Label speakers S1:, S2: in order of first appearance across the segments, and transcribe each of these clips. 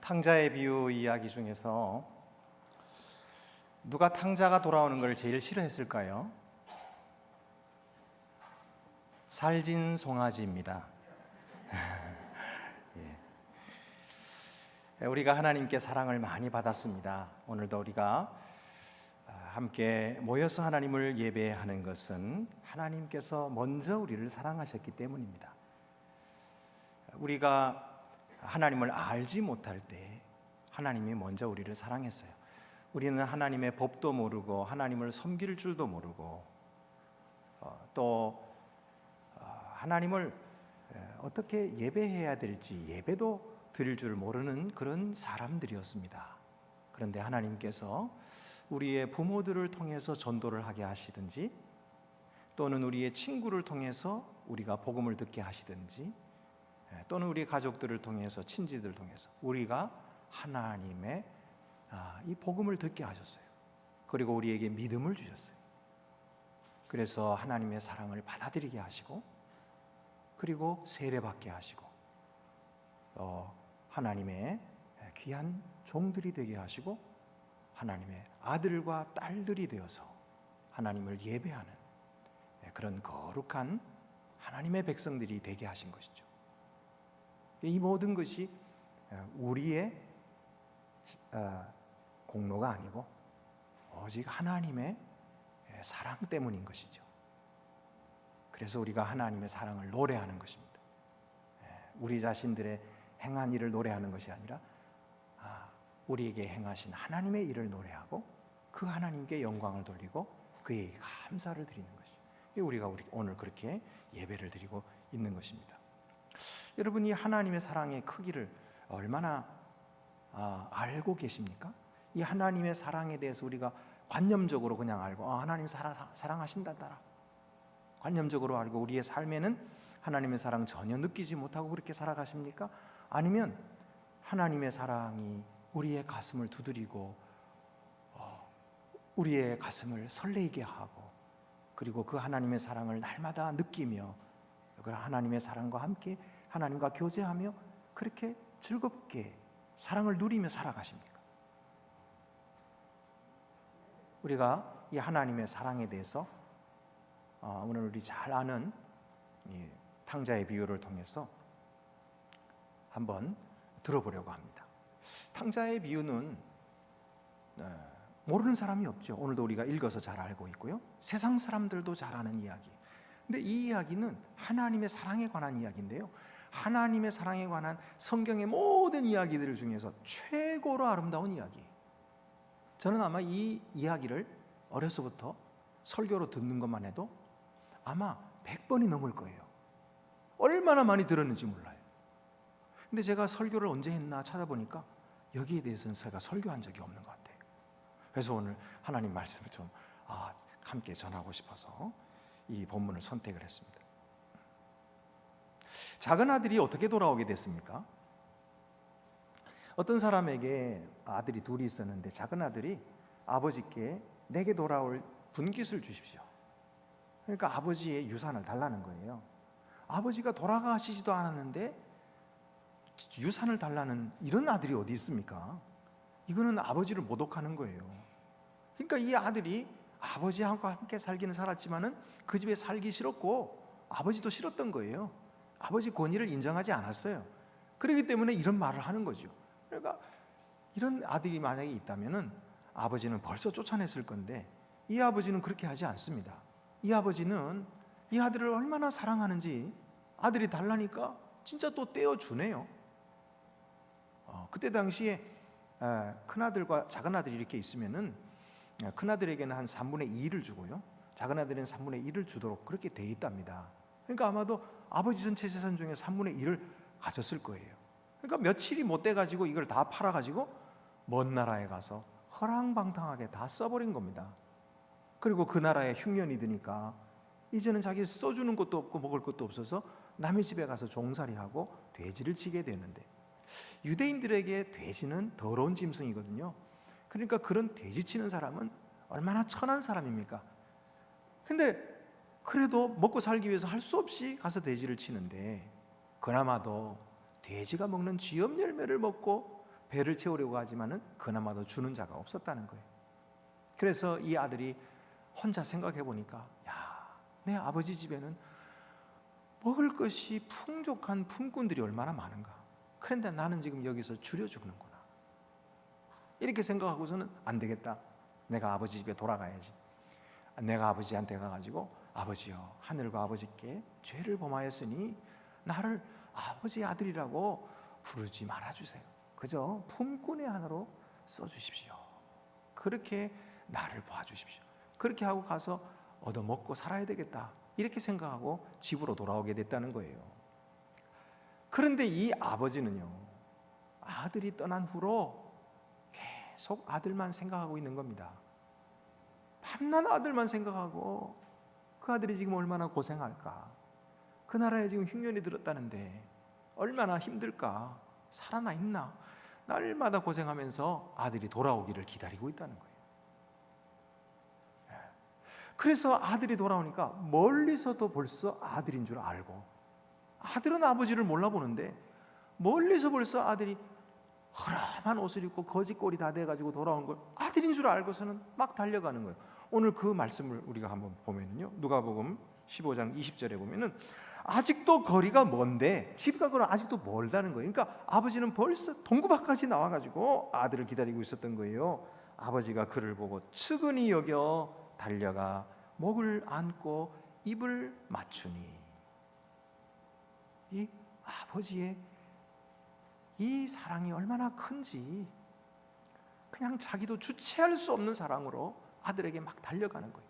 S1: 탕자의 비유 이야기 중에서 누가 탕자가 돌아오는 걸 제일 싫어했을까요? 살진 송아지입니다. 우리가 하나님께 사랑을 많이 받았습니다. 오늘도 우리가 함께 모여서 하나님을 예배하는 것은 하나님께서 먼저 우리를 사랑하셨기 때문입니다. 우리가 하나님을 알지 못할 때 하나님이 먼저 우리를 사랑했어요. 우리는 하나님의 법도 모르고 하나님을 섬길 줄도 모르고 또 하나님을 어떻게 예배해야 될지 예배도 드릴 줄 모르는 그런 사람들이었습니다. 그런데 하나님께서 우리의 부모들을 통해서 전도를 하게 하시든지 또는 우리의 친구를 통해서 우리가 복음을 듣게 하시든지 또는 우리 가족들을 통해서 친지들을 통해서 우리가 하나님의 이 복음을 듣게 하셨어요. 그리고 우리에게 믿음을 주셨어요. 그래서 하나님의 사랑을 받아들이게 하시고 그리고 세례받게 하시고 하나님의 귀한 종들이 되게 하시고 하나님의 아들과 딸들이 되어서 하나님을 예배하는 그런 거룩한 하나님의 백성들이 되게 하신 것이죠. 이 모든 것이 우리의 공로가 아니고 오직 하나님의 사랑 때문인 것이죠. 그래서 우리가 하나님의 사랑을 노래하는 것입니다. 우리 자신들의 행한 일을 노래하는 것이 아니라 우리에게 행하신 하나님의 일을 노래하고 그 하나님께 영광을 돌리고 그에게 감사를 드리는 것이죠. 우리가 오늘 그렇게 예배를 드리고 있는 것입니다. 여러분이 하나님의 사랑의 크기를 얼마나 알고 계십니까? 이 하나님의 사랑에 대해서 우리가 관념적으로 그냥 알고 하나님 사랑하신다더라 관념적으로 알고 우리의 삶에는 하나님의 사랑 전혀 느끼지 못하고 그렇게 살아가십니까? 아니면 하나님의 사랑이 우리의 가슴을 두드리고 우리의 가슴을 설레게 하고 그리고 그 하나님의 사랑을 날마다 느끼며 그 하나님의 사랑과 함께 하나님과 교제하며 그렇게 즐겁게 사랑을 누리며 살아가십니까? 우리가 이 하나님의 사랑에 대해서 오늘 우리 잘 아는 이 탕자의 비유를 통해서 한번 들어보려고 합니다. 탕자의 비유는 모르는 사람이 없죠. 오늘도 우리가 읽어서 잘 알고 있고요. 세상 사람들도 잘 아는 이야기. 근데 이 이야기는 하나님의 사랑에 관한 이야기인데요. 하나님의 사랑에 관한 성경의 모든 이야기들 중에서 최고로 아름다운 이야기. 저는 아마 이 이야기를 어려서부터 설교로 듣는 것만 해도 아마 100번이 넘을 거예요. 얼마나 많이 들었는지 몰라요. 근데 제가 설교를 언제 했나 찾아보니까 여기에 대해서는 제가 설교한 적이 없는 것 같아요. 그래서 오늘 하나님 말씀을 좀 함께 전하고 싶어서 이 본문을 선택을 했습니다. 작은 아들이 어떻게 돌아오게 됐습니까? 어떤 사람에게 아들이 둘이 있었는데 작은 아들이 아버지께 내게 돌아올 분깃을 주십시오. 그러니까 아버지의 유산을 달라는 거예요. 아버지가 돌아가시지도 않았는데 유산을 달라는 이런 아들이 어디 있습니까? 이거는 아버지를 모독하는 거예요. 그러니까 이 아들이 아버지하고 함께 살기는 살았지만은 그 집에 살기 싫었고 아버지도 싫었던 거예요. 아버지 권위를 인정하지 않았어요. 그렇기 때문에 이런 말을 하는 거죠. 그러니까 이런 아들이 만약에 있다면은 아버지는 벌써 쫓아냈을 건데 이 아버지는 그렇게 하지 않습니다. 이 아버지는 이 아들을 얼마나 사랑하는지 아들이 달라니까 진짜 또 떼어주네요. 그때 당시에 큰아들과 작은아들이 이렇게 있으면은 큰아들에게는 한 3분의 2를 주고요 작은 아들은 3분의 1을 주도록 그렇게 돼 있답니다. 그러니까 아마도 아버지 전체 재산 중에 3분의 1을 가졌을 거예요. 그러니까 며칠이 못 돼가지고 이걸 다 팔아가지고 먼 나라에 가서 허랑방탕하게 다 써버린 겁니다. 그리고 그 나라에 흉년이 드니까 이제는 자기 써주는 것도 없고 먹을 것도 없어서 남의 집에 가서 종살이하고 돼지를 치게 되는데 유대인들에게 돼지는 더러운 짐승이거든요. 그러니까 그런 돼지 치는 사람은 얼마나 천한 사람입니까? 근데 그래도 먹고 살기 위해서 할 수 없이 가서 돼지를 치는데 그나마도 돼지가 먹는 쥐염 열매를 먹고 배를 채우려고 하지만은 그나마도 주는 자가 없었다는 거예요. 그래서 이 아들이 혼자 생각해 보니까, 야, 내 아버지 집에는 먹을 것이 풍족한 품꾼들이 얼마나 많은가. 그런데 나는 지금 여기서 줄여 죽는구나. 이렇게 생각하고서는 안 되겠다. 내가 아버지 집에 돌아가야지. 내가 아버지한테 가가지고, 아버지요, 하늘과 아버지께 죄를 범하였으니 나를 아버지 아들이라고 부르지 말아주세요. 그저 품꾼의 하나로 써주십시오. 그렇게 나를 봐주십시오. 그렇게 하고 가서 얻어먹고 살아야 되겠다. 이렇게 생각하고 집으로 돌아오게 됐다는 거예요. 그런데 이 아버지는요, 아들이 떠난 후로 계속 아들만 생각하고 있는 겁니다. 밤낮 아들만 생각하고, 그 아들이 지금 얼마나 고생할까, 그 나라에 지금 흉년이 들었다는데 얼마나 힘들까, 살아나 있나, 날마다 고생하면서 아들이 돌아오기를 기다리고 있다는 거예요. 그래서 아들이 돌아오니까 멀리서도 벌써 아들인 줄 알고, 아들은 아버지를 몰라보는데 멀리서 벌써 아들이 허름한 옷을 입고 거지꼴이 다 돼가지고 돌아온 걸 아들인 줄 알고서는 막 달려가는 거예요. 오늘 그 말씀을 우리가 한번 보면요, 누가복음 15장 20절에 보면은 아직도 거리가 먼데, 집과 거리가 아직도 멀다는 거예요. 그러니까 아버지는 벌써 동구 밖까지 나와가지고 아들을 기다리고 있었던 거예요. 아버지가 그를 보고 측은히 여겨 달려가 목을 안고 입을 맞추니, 이 아버지의 이 사랑이 얼마나 큰지, 그냥 자기도 주체할 수 없는 사랑으로 아들에게 막 달려가는 거예요.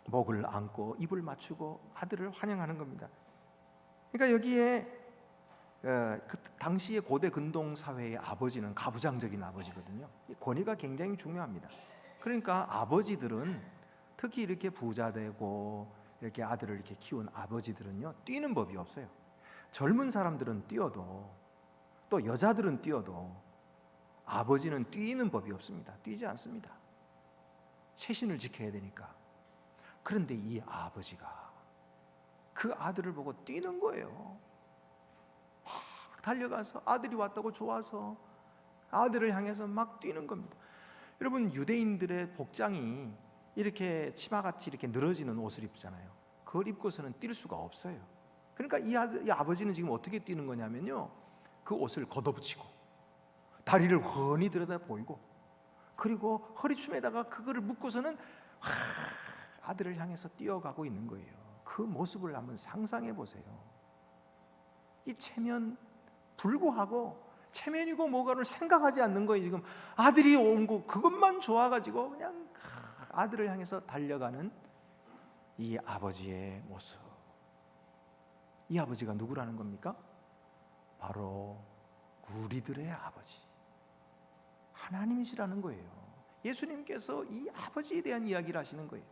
S1: 목을 안고 입을 맞추고 아들을 환영하는 겁니다. 그러니까 여기에 그 당시의 고대 근동 사회의 아버지는 가부장적인 아버지거든요. 권위가 굉장히 중요합니다. 그러니까 아버지들은, 특히 이렇게 부자 되고 이렇게 아들을 이렇게 키운 아버지들은요, 뛰는 법이 없어요. 젊은 사람들은 뛰어도, 또 여자들은 뛰어도 아버지는 뛰는 법이 없습니다. 뛰지 않습니다. 체신을 지켜야 되니까. 그런데 이 아버지가 그 아들을 보고 뛰는 거예요. 막 달려가서 아들이 왔다고 좋아서 아들을 향해서 막 뛰는 겁니다. 여러분, 유대인들의 복장이 이렇게 치마같이 이렇게 늘어지는 옷을 입잖아요. 그걸 입고서는 뛸 수가 없어요. 그러니까 이 아버지는 지금 어떻게 뛰는 거냐면요, 그 옷을 걷어붙이고 다리를 훤히 들여다 보이고, 그리고 허리춤에다가 그거를 묶고서는 아들을 향해서 뛰어가고 있는 거예요. 그 모습을 한번 상상해 보세요. 이 체면 불구하고, 체면이고 뭐가를 생각하지 않는 거예요. 지금 아들이 온 거 그것만 좋아가지고 그냥 아들을 향해서 달려가는 이 아버지의 모습. 이 아버지가 누구라는 겁니까? 바로 우리들의 아버지, 하나님이시라는 거예요. 예수님께서 이 아버지에 대한 이야기를 하시는 거예요.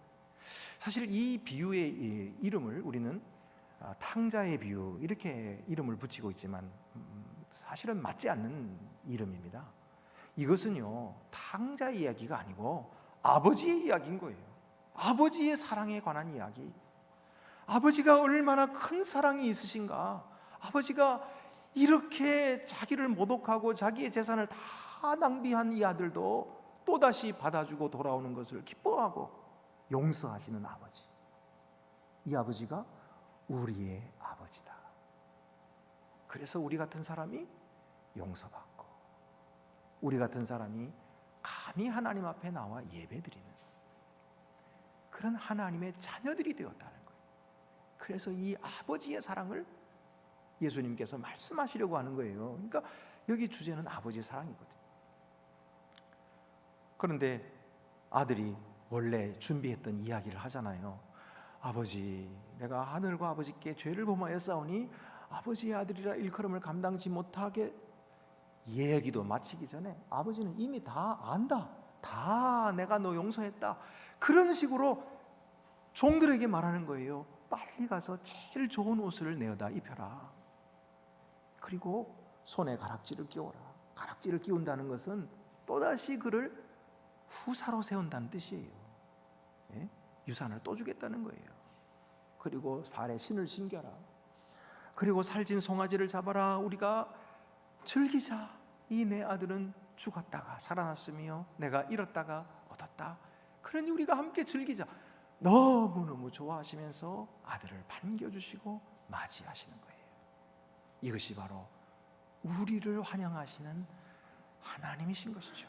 S1: 사실 이 비유의 이름을 우리는 탕자의 비유, 이렇게 이름을 붙이고 있지만 사실은 맞지 않는 이름입니다. 이것은요, 탕자 이야기가 아니고 아버지의 이야기인 거예요. 아버지의 사랑에 관한 이야기. 아버지가 얼마나 큰 사랑이 있으신가, 아버지가 이렇게 자기를 모독하고 자기의 재산을 다 낭비한 이 아들도 또다시 받아주고 돌아오는 것을 기뻐하고 용서하시는 아버지. 이 아버지가 우리의 아버지다. 그래서 우리 같은 사람이 용서받고, 우리 같은 사람이 감히 하나님 앞에 나와 예배드리는 그런 하나님의 자녀들이 되었다는 거예요. 그래서 이 아버지의 사랑을 예수님께서 말씀하시려고 하는 거예요. 그러니까 여기 주제는 아버지의 사랑이거든요. 그런데 아들이 원래 준비했던 이야기를 하잖아요. 아버지, 내가 하늘과 아버지께 죄를 범하였사오니 아버지의 아들이라 일컬음을 감당치 못하게, 얘기도 마치기 전에 아버지는 이미 다 안다, 다 내가 너 용서했다, 그런 식으로 종들에게 말하는 거예요. 빨리 가서 제일 좋은 옷을 내어다 입혀라. 그리고 손에 가락지를 끼워라. 가락지를 끼운다는 것은 또다시 그를 후사로 세운다는 뜻이에요. 예? 유산을 또 주겠다는 거예요. 그리고 발에 신을 신겨라. 그리고 살진 송아지를 잡아라. 우리가 즐기자. 이 내 아들은 죽었다가 살아났으며 내가 잃었다가 얻었다. 그러니 우리가 함께 즐기자. 너무너무 좋아하시면서 아들을 반겨주시고 맞이하시는 거예요. 이것이 바로 우리를 환영하시는 하나님이신 것이죠.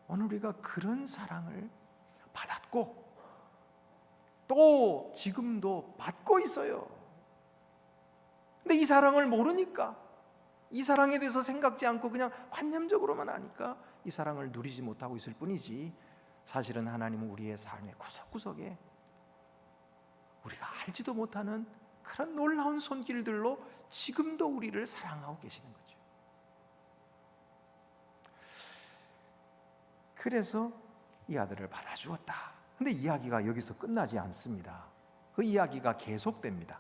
S1: 오늘 우리가 그런 사랑을 받았고 또 지금도 받고 있어요. 근데 이 사랑을 모르니까, 이 사랑에 대해서 생각지 않고 그냥 관념적으로만 하니까 이 사랑을 누리지 못하고 있을 뿐이지, 사실은 하나님은 우리의 삶의 구석구석에 우리가 알지도 못하는 그런 놀라운 손길들로 지금도 우리를 사랑하고 계시는 거죠. 그래서 이 아들을 받아주었다. 근데 이야기가 여기서 끝나지 않습니다. 그 이야기가 계속됩니다.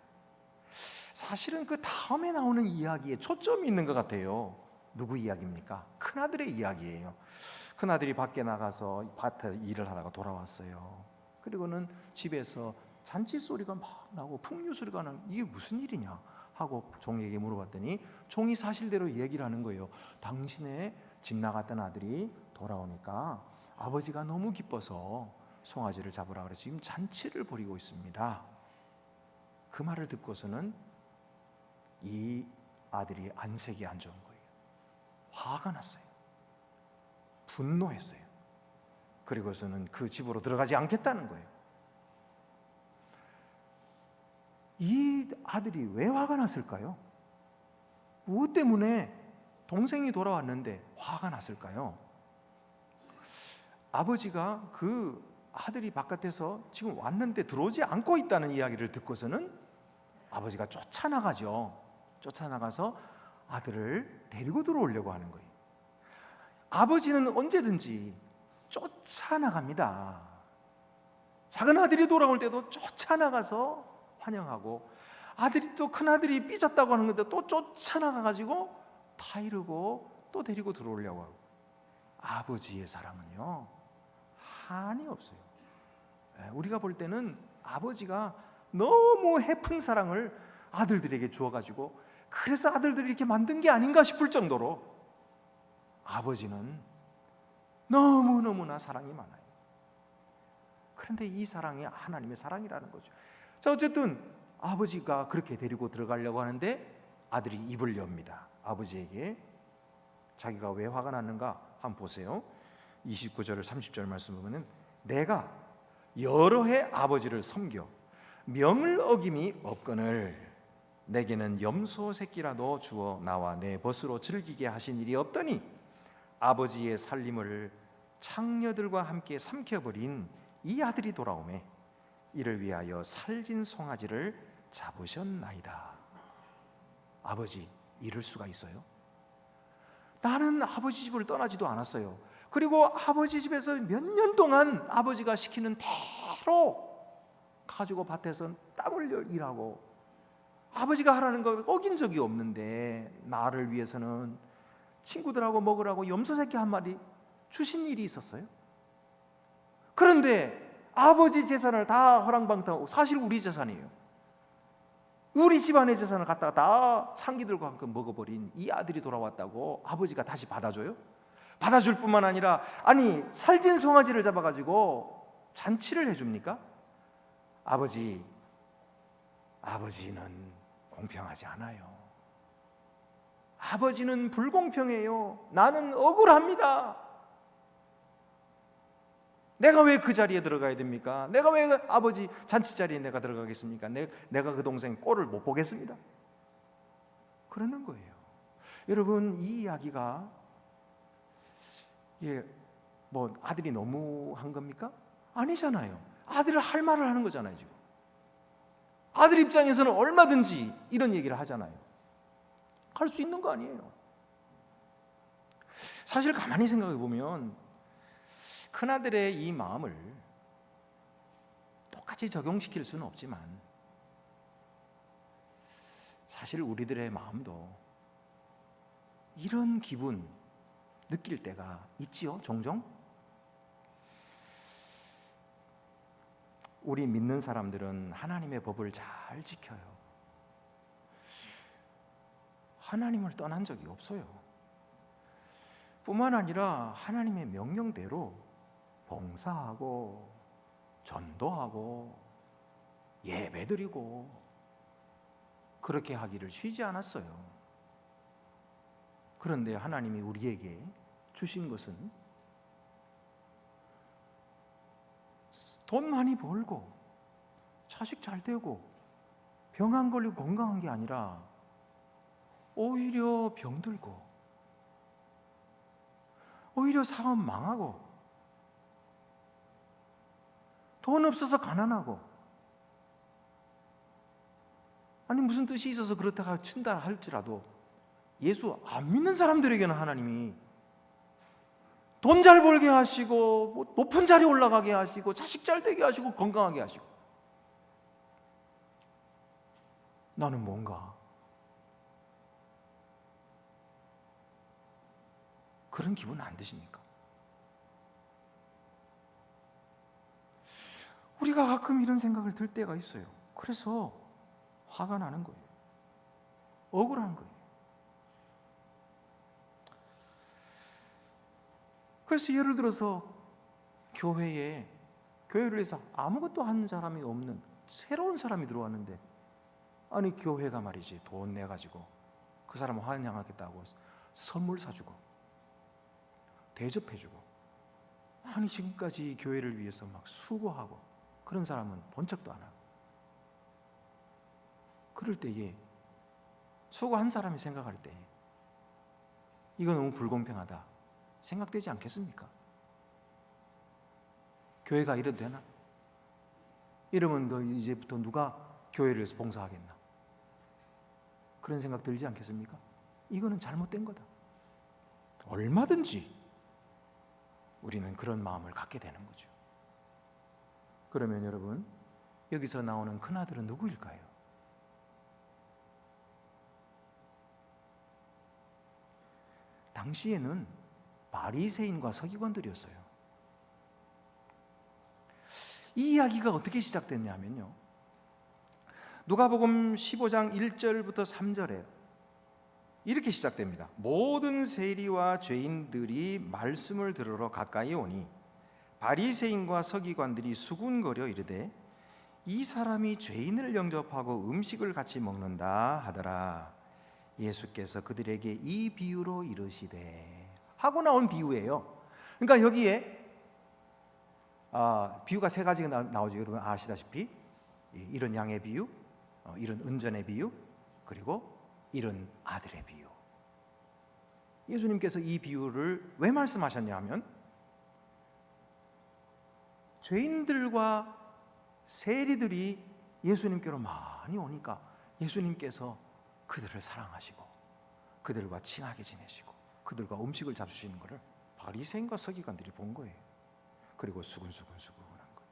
S1: 사실은 그 다음에 나오는 이야기에 초점이 있는 것 같아요. 누구 이야기입니까? 큰아들의 이야기예요. 큰아들이 밖에 나가서 밭에 일을 하다가 돌아왔어요. 그리고는 집에서 잔치 소리가 막 나고 풍류 소리가 나는, 이게 무슨 일이냐 하고 종에게 물어봤더니 종이 사실대로 얘기를 하는 거예요. 당신의 집 나갔던 아들이 돌아오니까 아버지가 너무 기뻐서 송아지를 잡으라 그래서 지금 잔치를 벌이고 있습니다. 그 말을 듣고서는 이 아들이 안색이 안 좋은 거예요. 화가 났어요. 분노했어요. 그리고서는 그 집으로 들어가지 않겠다는 거예요. 이 아들이 왜 화가 났을까요? 무엇 때문에 동생이 돌아왔는데 화가 났을까요? 아버지가 그 아들이 바깥에서 지금 왔는데 들어오지 않고 있다는 이야기를 듣고서는 아버지가 쫓아나가죠. 쫓아나가서 아들을 데리고 들어오려고 하는 거예요. 아버지는 언제든지 쫓아나갑니다. 작은 아들이 돌아올 때도 쫓아나가서 환영하고, 아들이 또 큰아들이 삐졌다고 하는 건데 또 쫓아나가가지고 타이르고 또 데리고 들어오려고 하고. 아버지의 사랑은요 한이 없어요. 우리가 볼 때는 아버지가 너무 해픈 사랑을 아들들에게 주어가지고 그래서 아들들이 이렇게 만든 게 아닌가 싶을 정도로 아버지는 너무너무나 사랑이 많아요. 그런데 이 사랑이 하나님의 사랑이라는 거죠. 자, 어쨌든 아버지가 그렇게 데리고 들어가려고 하는데 아들이 입을 엽니다. 아버지에게 자기가 왜 화가 났는가 한번 보세요. 29절 30절 말씀 보면, 내가 여러 해 아버지를 섬겨 명을 어김이 없거늘 내게는 염소 새끼라도 주어 나와 내 벗으로 즐기게 하신 일이 없더니 아버지의 살림을 창녀들과 함께 삼켜버린 이 아들이 돌아오매 이를 위하여 살진 송아지를 잡으셨나이다. 아버지, 이럴 수가 있어요? 나는 아버지 집을 떠나지도 않았어요. 그리고 아버지 집에서 몇 년 동안 아버지가 시키는 대로 가지고 밭에서 땀 흘려 일하고 아버지가 하라는 거 어긴 적이 없는데 나를 위해서는 친구들하고 먹으라고 염소새끼 한 마리 주신 일이 있었어요? 그런데 아버지 재산을 다 허랑방탕하고, 사실 우리 재산이에요. 우리 집안의 재산을 갖다가 다 창기들과 함께 먹어버린 이 아들이 돌아왔다고 아버지가 다시 받아줘요? 받아줄 뿐만 아니라, 아니 살진 송아지를 잡아가지고 잔치를 해줍니까? 아버지는 공평하지 않아요. 아버지는 불공평해요. 나는 억울합니다. 내가 왜 그 자리에 들어가야 됩니까? 내가 왜 아버지 잔치 자리에 내가 들어가겠습니까? 내가 그 동생 꼴을 못 보겠습니다. 그러는 거예요. 여러분, 이 이야기가 뭐 아들이 너무 한 겁니까? 아니잖아요. 아들을 할 말을 하는 거잖아요. 지금 아들 입장에서는 얼마든지 이런 얘기를 하잖아요. 할 수 있는 거 아니에요. 사실 가만히 생각해 보면 큰아들의 이 마음을 똑같이 적용시킬 수는 없지만 사실 우리들의 마음도 이런 기분 느낄 때가 있지요, 종종. 우리 믿는 사람들은 하나님의 법을 잘 지켜요. 하나님을 떠난 적이 없어요. 뿐만 아니라 하나님의 명령대로 봉사하고 전도하고 예배드리고 그렇게 하기를 쉬지 않았어요. 그런데 하나님이 우리에게 주신 것은 돈 많이 벌고 자식 잘 되고 병 안 걸리고 건강한 게 아니라 오히려 병들고 오히려 사업 망하고 돈 없어서 가난하고, 아니 무슨 뜻이 있어서 그렇다고 친다 할지라도 예수 안 믿는 사람들에게는 하나님이 돈 잘 벌게 하시고 뭐 높은 자리 올라가게 하시고 자식 잘 되게 하시고 건강하게 하시고, 나는 뭔가 그런 기분 안 드십니까? 우리가 가끔 이런 생각을 들 때가 있어요. 그래서 화가 나는 거예요. 억울한 거예요. 그래서 예를 들어서 교회를 위해서 아무것도 한 사람이 없는 새로운 사람이 들어왔는데, 아니 교회가 말이지 돈 내가지고 그 사람을 환영하겠다고 선물 사주고 대접해주고, 아니 지금까지 교회를 위해서 막 수고하고 그런 사람은 본 척도 안 하고, 그럴 때에 수고한 사람이 생각할 때 이거 너무 불공평하다 생각되지 않겠습니까? 교회가 이래도 되나? 이러면 너 이제부터 누가 교회를 위해서 봉사하겠나? 그런 생각 들지 않겠습니까? 이거는 잘못된 거다. 얼마든지 우리는 그런 마음을 갖게 되는 거죠. 그러면 여러분, 여기서 나오는 큰아들은 누구일까요? 당시에는 바리새인과 서기관들이었어요. 이 이야기가 어떻게 시작됐냐면요, 누가복음 15장 1절부터 3절에 이렇게 시작됩니다. 모든 세리와 죄인들이 말씀을 들으러 가까이 오니 바리새인과 서기관들이 수군거려 이르되 이 사람이 죄인을 영접하고 음식을 같이 먹는다 하더라. 예수께서 그들에게 이 비유로 이르시되, 하고 나온 비유예요. 그러니까 여기에 비유가 세 가지가 나오죠. 여러분 아시다시피 이런 양의 비유, 이런 은전의 비유, 그리고 이런 아들의 비유. 예수님께서 이 비유를 왜 말씀하셨냐 하면, 죄인들과 세리들이 예수님께로 많이 오니까 예수님께서 그들을 사랑하시고 그들과 친하게 지내시고 그들과 음식을 잡수시는 것을 바리새인과 서기관들이 본 거예요. 그리고 수군수군한 거예요.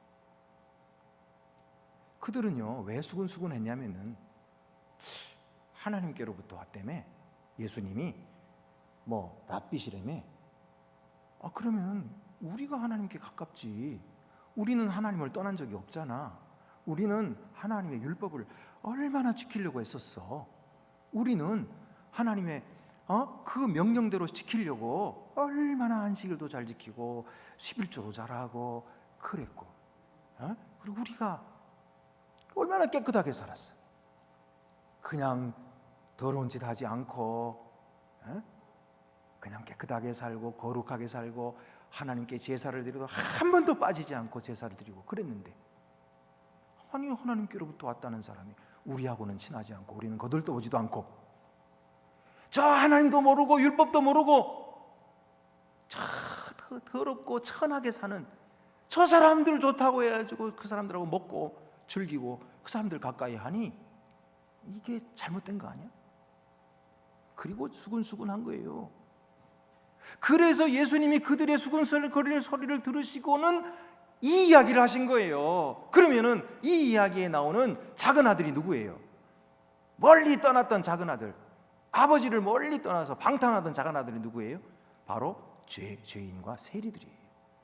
S1: 그들은요, 왜 수군수군했냐면은 하나님께로부터 왔다며. 예수님이 뭐 랍비시라며. 그러면 우리가 하나님께 가깝지. 우리는 하나님을 떠난 적이 없잖아. 우리는 하나님의 율법을 얼마나 지키려고 했었어. 우리는 하나님의 그 명령대로 지키려고 얼마나 안식일도 잘 지키고 11조도 잘하고 그랬고, 그리고 우리가 얼마나 깨끗하게 살았어. 그냥 더러운 짓 하지 않고 그냥 깨끗하게 살고 거룩하게 살고 하나님께 제사를 드려도 한 번도 빠지지 않고 제사를 드리고 그랬는데, 아니 하나님께로부터 왔다는 사람이 우리하고는 친하지 않고 우리는 거들떠보지도 않고 저 하나님도 모르고 율법도 모르고 저 더럽고 천하게 사는 저 사람들 좋다고 해가지고 그 사람들하고 먹고 즐기고 그 사람들 가까이 하니 이게 잘못된 거 아니야? 그리고 수군수군한 거예요. 그래서 예수님이 그들의 수군거리는 소리를 들으시고는 이 이야기를 하신 거예요. 그러면은 이 이야기에 나오는 작은 아들이 누구예요? 멀리 떠났던 작은 아들, 아버지를 멀리 떠나서 방탕하던 작은 아들이 누구예요? 바로 죄인과 세리들이에요.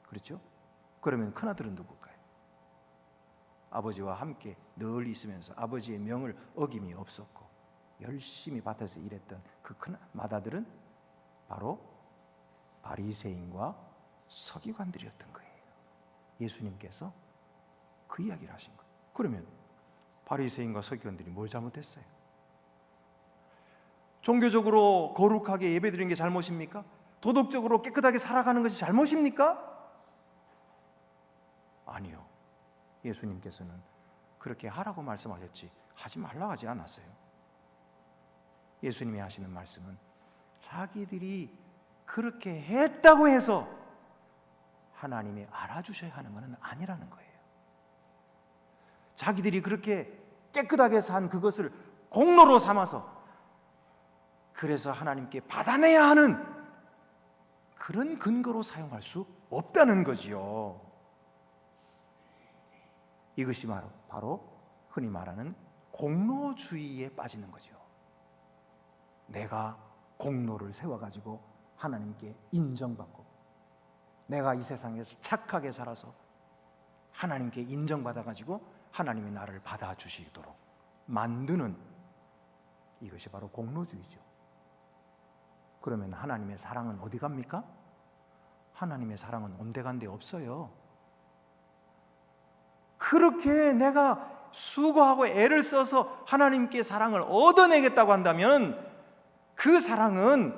S1: 그렇죠? 그러면 큰 아들은 누굴까요? 아버지와 함께 늘 있으면서 아버지의 명을 어김이 없었고 열심히 밭에서 일했던 그 큰 맏아들은 바로 바리새인과 서기관들이었던 거예요. 예수님께서 그 이야기를 하신 거예요. 그러면 바리새인과 서기관들이 뭘 잘못했어요? 종교적으로 거룩하게 예배드리는 게 잘못입니까? 도덕적으로 깨끗하게 살아가는 것이 잘못입니까? 아니요. 예수님께서는 그렇게 하라고 말씀하셨지 하지 말라 하지 않았어요. 예수님이 하시는 말씀은 자기들이 그렇게 했다고 해서 하나님이 알아주셔야 하는 것은 아니라는 거예요. 자기들이 그렇게 깨끗하게 산 그것을 공로로 삼아서 그래서 하나님께 받아내야 하는 그런 근거로 사용할 수 없다는 거지요. 이것이 바로 흔히 말하는 공로주의에 빠지는 거죠. 내가 공로를 세워가지고 하나님께 인정받고 내가 이 세상에서 착하게 살아서 하나님께 인정받아가지고 하나님이 나를 받아주시도록 만드는 이것이 바로 공로주의죠. 그러면 하나님의 사랑은 어디 갑니까? 하나님의 사랑은 온데간데 없어요. 그렇게 내가 수고하고 애를 써서 하나님께 사랑을 얻어내겠다고 한다면 그 사랑은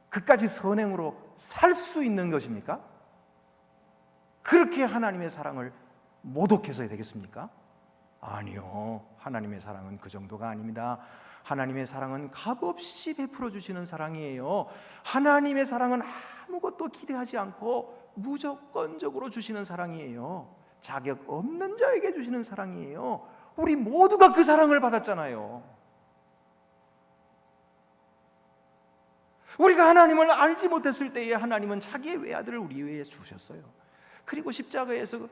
S1: 그까지 선행으로 살 수 있는 것입니까? 그렇게 하나님의 사랑을 모독해서야 되겠습니까? 아니요. 하나님의 사랑은 그 정도가 아닙니다. 하나님의 사랑은 값없이 베풀어 주시는 사랑이에요. 하나님의 사랑은 아무것도 기대하지 않고 무조건적으로 주시는 사랑이에요. 자격 없는 자에게 주시는 사랑이에요. 우리 모두가 그 사랑을 받았잖아요. 우리가 하나님을 알지 못했을 때에 하나님은 자기의 외아들을 우리 위해 주셨어요. 그리고 십자가에서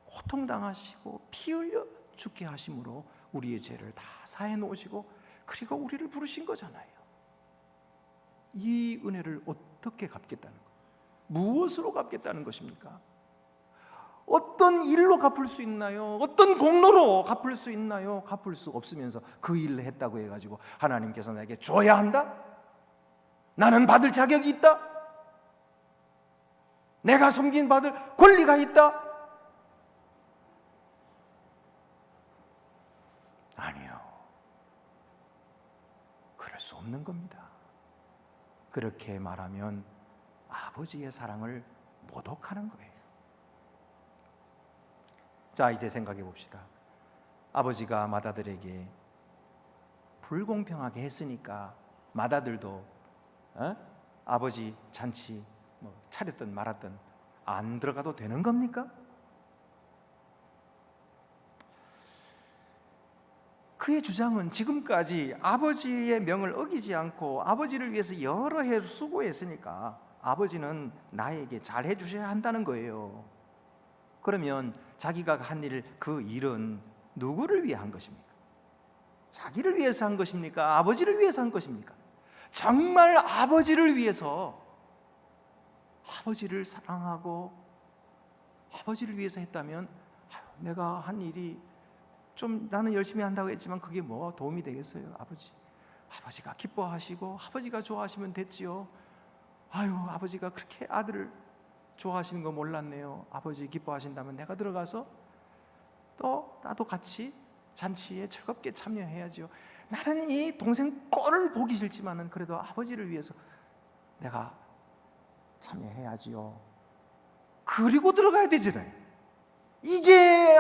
S1: 고통당하시고 피 흘려 죽게 하심으로 우리의 죄를 다 사해 놓으시고 그리고 우리를 부르신 거잖아요. 이 은혜를 어떻게 갚겠다는 거예요? 무엇으로 갚겠다는 것입니까? 어떤 일로 갚을 수 있나요? 어떤 공로로 갚을 수 있나요? 갚을 수 없으면서 그 일을 했다고 해가지고 하나님께서 나에게 줘야 한다? 나는 받을 자격이 있다? 내가 섬긴 받을 권리가 있다? 아니요. 그럴 수 없는 겁니다. 그렇게 말하면 아버지의 사랑을 모독하는 거예요. 자, 이제 생각해 봅시다. 아버지가 맏아들에게 불공평하게 했으니까 맏아들도 아버지 잔치 차렸든 말았든 안 들어가도 되는 겁니까? 그의 주장은 지금까지 아버지의 명을 어기지 않고 아버지를 위해서 여러 해 수고했으니까 아버지는 나에게 잘해 주셔야 한다는 거예요. 그러면 자기가 한 일, 그 일은 누구를 위해 한 것입니까? 자기를 위해서 한 것입니까? 아버지를 위해서 한 것입니까? 정말 아버지를 위해서, 아버지를 사랑하고 아버지를 위해서 했다면 내가 한 일이 좀 나는 열심히 한다고 했지만 그게 뭐 도움이 되겠어요? 아버지가 기뻐하시고 아버지가 좋아하시면 됐지요. 아버지가 그렇게 아들을 좋아하시는 거 몰랐네요. 아버지 기뻐하신다면 내가 들어가서 또 나도 같이 잔치에 즐겁게 참여해야지요. 나는 이 동생 꼴을 보기 싫지만은 그래도 아버지를 위해서 내가 참여해야지요. 그리고 들어가야 되잖아요. 이게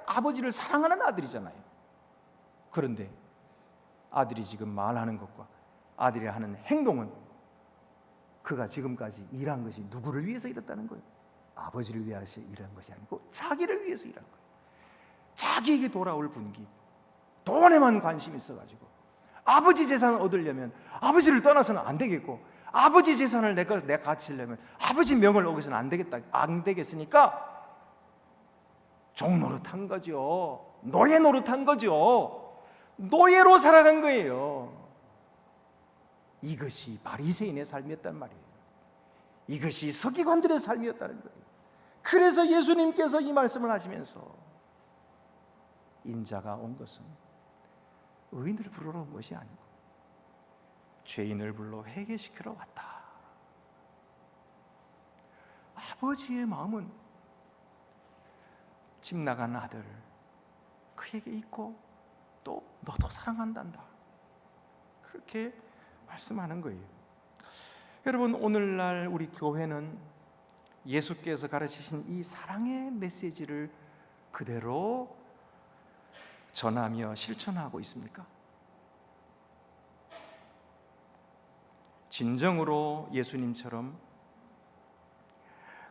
S1: 아버지를 사랑하는 아들이잖아요. 그런데 아들이 지금 말하는 것과 아들이 하는 행동은 그가 지금까지 일한 것이 누구를 위해서 일했다는 거예요? 아버지를 위해서 일한 것이 아니고 자기를 위해서 일한 거예요. 자기에게 돌아올 분기, 돈에만 관심이 있어가지고 아버지 재산을 얻으려면 아버지를 떠나서는 안 되겠고 아버지 재산을 내가 가지려면 아버지 명을 어겨서는 안 되겠으니까 종노릇한 거죠. 노예 노릇한 거죠. 노예로 살아간 거예요. 이것이 바리새인의 삶이었단 말이에요. 이것이 서기관들의 삶이었다는 거예요. 그래서 예수님께서 이 말씀을 하시면서 인자가 온 것은 의인을 부르러 온 것이 아니고 죄인을 불러 회개시키러 왔다. 아버지의 마음은 집 나간 아들 그에게 있고 또 너도 사랑한단다, 그렇게 말씀하는 거예요. 여러분, 오늘날 우리 교회는 예수께서 가르치신 이 사랑의 메시지를 그대로 전하며 실천하고 있습니까? 진정으로 예수님처럼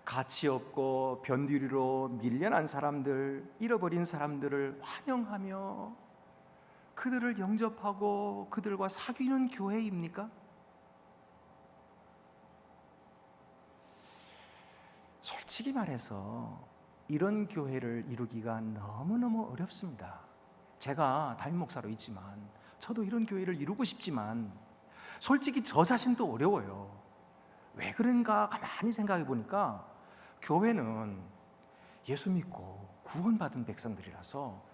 S1: 가치 없고 변두리로 밀려난 사람들, 잃어버린 사람들을 환영하며 그들을 영접하고 그들과 사귀는 교회입니까? 솔직히 말해서 이런 교회를 이루기가 너무너무 어렵습니다. 제가 담임 목사로 있지만 저도 이런 교회를 이루고 싶지만 솔직히 저 자신도 어려워요. 왜 그런가 가만히 생각해 보니까 교회는 예수 믿고 구원받은 백성들이라서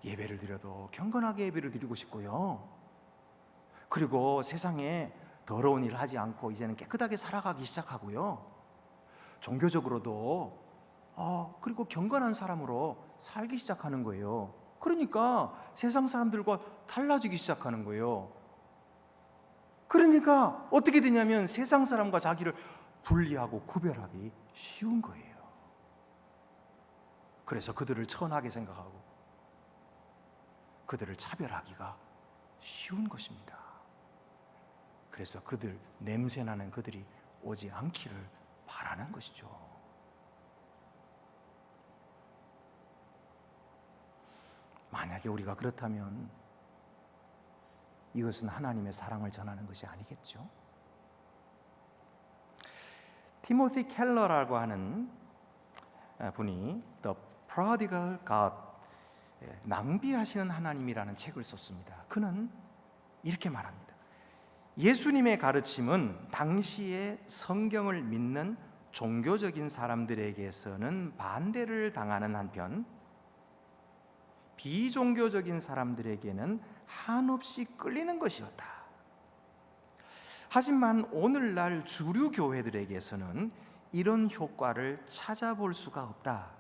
S1: 예배를 드려도 경건하게 예배를 드리고 싶고요, 그리고 세상에 더러운 일을 하지 않고 이제는 깨끗하게 살아가기 시작하고요, 종교적으로도 그리고 경건한 사람으로 살기 시작하는 거예요. 그러니까 세상 사람들과 달라지기 시작하는 거예요. 그러니까 어떻게 되냐면 세상 사람과 자기를 분리하고 구별하기 쉬운 거예요. 그래서 그들을 천하게 생각하고 그들을 차별하기가 쉬운 것입니다. 그래서 그들, 냄새나는 그들이 오지 않기를 바라는 것이죠. 만약에 우리가 그렇다면 이것은 하나님의 사랑을 전하는 것이 아니겠죠? 티모시 켈러라고 하는 분이 The Prodigal God, 낭비하시는 하나님이라는 책을 썼습니다. 그는 이렇게 말합니다. 예수님의 가르침은 당시의 성경을 믿는 종교적인 사람들에게서는 반대를 당하는 한편 비종교적인 사람들에게는 한없이 끌리는 것이었다. 하지만 오늘날 주류 교회들에게서는 이런 효과를 찾아볼 수가 없다.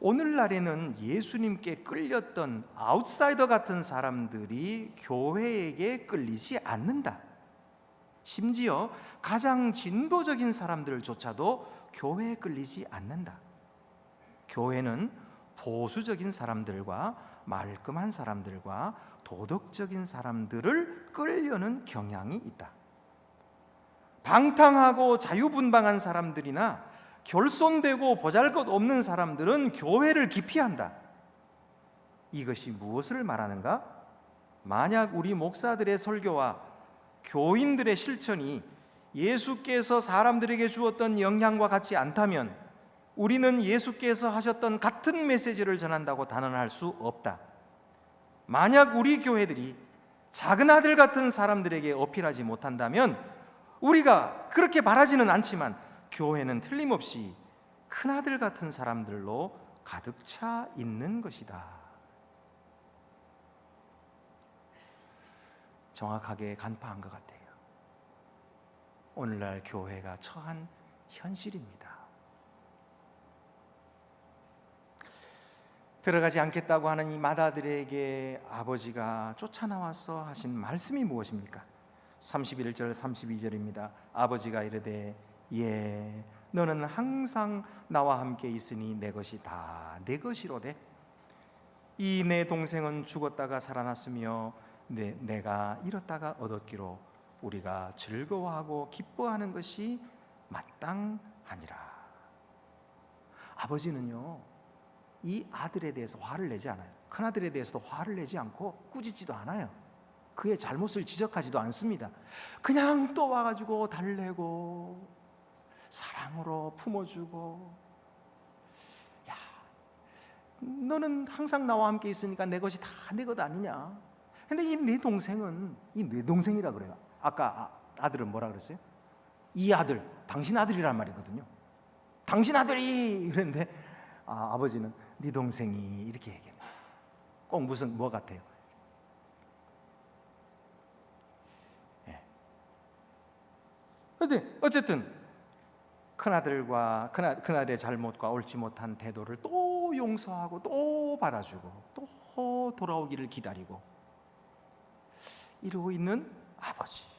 S1: 오늘날에는 예수님께 끌렸던 아웃사이더 같은 사람들이 교회에게 끌리지 않는다. 심지어 가장 진보적인 사람들조차도 교회에 끌리지 않는다. 교회는 보수적인 사람들과 말끔한 사람들과 도덕적인 사람들을 끌려는 경향이 있다. 방탕하고 자유분방한 사람들이나 결손되고 보잘것없는 사람들은 교회를 기피한다. 이것이 무엇을 말하는가? 만약 우리 목사들의 설교와 교인들의 실천이 예수께서 사람들에게 주었던 영향과 같지 않다면 우리는 예수께서 하셨던 같은 메시지를 전한다고 단언할 수 없다. 만약 우리 교회들이 작은 아들 같은 사람들에게 어필하지 못한다면 우리가 그렇게 바라지는 않지만 교회는 틀림없이 큰아들 같은 사람들로 가득 차 있는 것이다. 정확하게 간파한 것 같아요. 오늘날 교회가 처한 현실입니다. 들어가지 않겠다고 하는 이 맏아들에게 아버지가 쫓아나와서 하신 말씀이 무엇입니까? 31절 32절입니다. 아버지가 이르되 예, 너는 항상 나와 함께 있으니 내 것이 다 내 것이로되 이 내 동생은 죽었다가 살아났으며 내가 잃었다가 얻었기로 우리가 즐거워하고 기뻐하는 것이 마땅하니라. 아버지는요, 이 아들에 대해서 화를 내지 않아요. 큰아들에 대해서도 화를 내지 않고 꾸짖지도 않아요. 그의 잘못을 지적하지도 않습니다. 그냥 또 와가지고 달래고 사랑으로 품어주고, 야, 너는 항상 나와 함께 있으니까 내 것이 다 내 것 아니냐. 근데 이 내 동생은, 이 내 동생이라 그래요. 아까 아들은 뭐라 그랬어요? 이 아들, 당신 아들이란 말이거든요. 당신 아들이 이랬는데 아버지는 네 동생이 이렇게 얘기합니다. 꼭 무슨 뭐 같아요? 예. 근데 어쨌든 큰아들의 잘못과 옳지 못한 태도를 또 용서하고 또 받아주고 또 돌아오기를 기다리고 이러고 있는 아버지.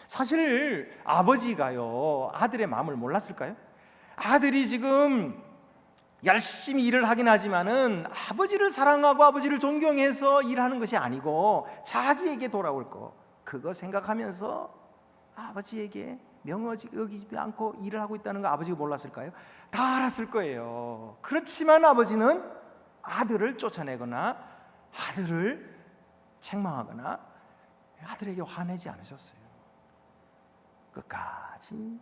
S1: 사실 아버지가요, 아들의 마음을 몰랐을까요? 아들이 지금 열심히 일을 하긴 하지만은 아버지를 사랑하고 아버지를 존경해서 일하는 것이 아니고 자기에게 돌아올 거, 그거 생각하면서 아버지에게 명여기지 않고 일을 하고 있다는 거 아버지가 몰랐을까요? 다 알았을 거예요. 그렇지만 아버지는 아들을 쫓아내거나 아들을 책망하거나 아들에게 화내지 않으셨어요. 끝까지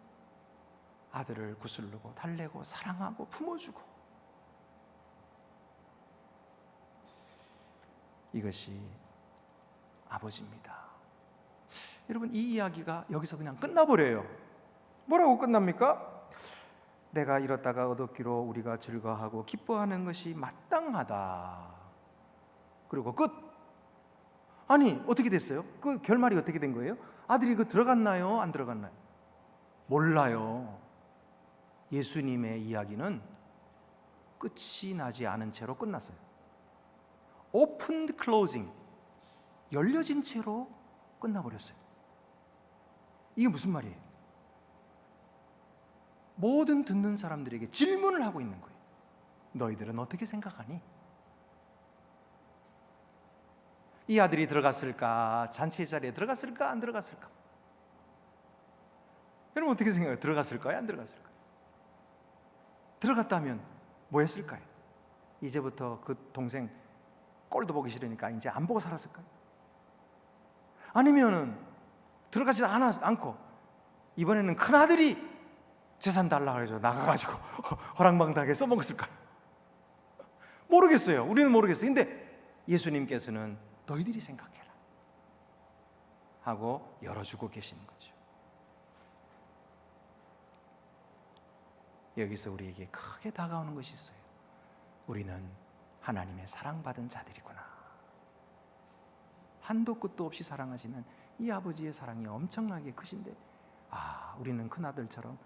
S1: 아들을 구슬르고 달래고 사랑하고 품어주고, 이것이 아버지입니다. 여러분, 이 이야기가 여기서 그냥 끝나버려요. 뭐라고 끝납니까? 내가 이렇다가 얻었기로 우리가 즐거워하고 기뻐하는 것이 마땅하다. 그리고 끝. 아니, 어떻게 됐어요? 그 결말이 어떻게 된 거예요? 아들이 그 들어갔나요? 안 들어갔나요? 몰라요. 예수님의 이야기는 끝이 나지 않은 채로 끝났어요. 오픈드 클로징, 열려진 채로 끝나버렸어요. 이게 무슨 말이에요? 모든 듣는 사람들에게 질문을 하고 있는 거예요. 너희들은 어떻게 생각하니? 이 아들이 들어갔을까? 잔치의 자리에 들어갔을까? 안 들어갔을까? 여러분 어떻게 생각해요? 들어갔을까요? 안 들어갔을까요? 들어갔다면 뭐 했을까요? 이제부터 그 동생 꼴도 보기 싫으니까 이제 안 보고 살았을까요? 아니면은 들어가지 않고 이번에는 큰아들이 재산 달라고 해서 나가가지고 허랑방탕하게 써먹었을까요? 모르겠어요. 우리는 모르겠어요. 근데 예수님께서는 너희들이 생각해라 하고 열어주고 계시는 거죠. 여기서 우리에게 크게 다가오는 것이 있어요. 우리는 하나님의 사랑받은 자들이구나. 한도 끝도 없이 사랑하시는 이 아버지의 사랑이 엄청나게 크신데, 우리는 큰아들처럼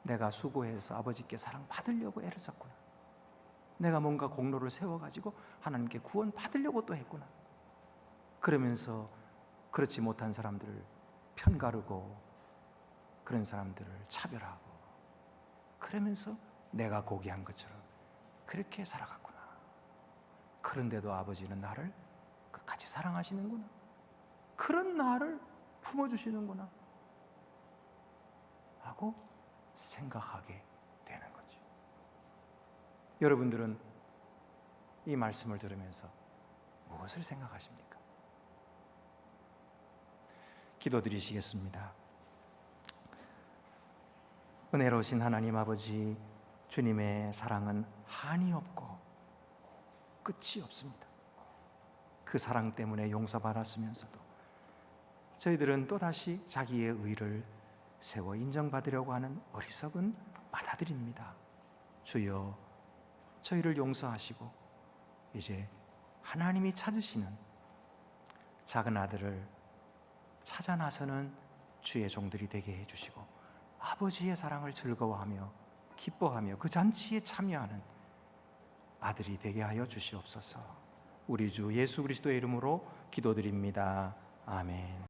S1: 내가 수고해서 아버지께 사랑받으려고 애를 썼구나. 내가 뭔가 공로를 세워가지고 하나님께 구원 받으려고 또 했구나. 그러면서 그렇지 못한 사람들을 편가르고 그런 사람들을 차별하고 그러면서 내가 고귀한 것처럼 그렇게 살아갔구나. 그런데도 아버지는 나를 끝까지 사랑하시는구나. 그런 나를 품어주시는구나 하고 생각하게 되는 거죠. 여러분들은 이 말씀을 들으면서 무엇을 생각하십니까? 기도드리시겠습니다. 은혜로우신 하나님 아버지, 주님의 사랑은 한이 없고 끝이 없습니다. 그 사랑 때문에 용서받았으면서도 저희들은 또다시 자기의 의를 세워 인정받으려고 하는 어리석은 맏아들입니다. 주여, 저희를 용서하시고 이제 하나님이 찾으시는 작은 아들을 찾아 나서는 주의 종들이 되게 해주시고 아버지의 사랑을 즐거워하며 기뻐하며 그 잔치에 참여하는 아들이 되게 하여 주시옵소서. 우리 주 예수 그리스도의 이름으로 기도드립니다. 아멘.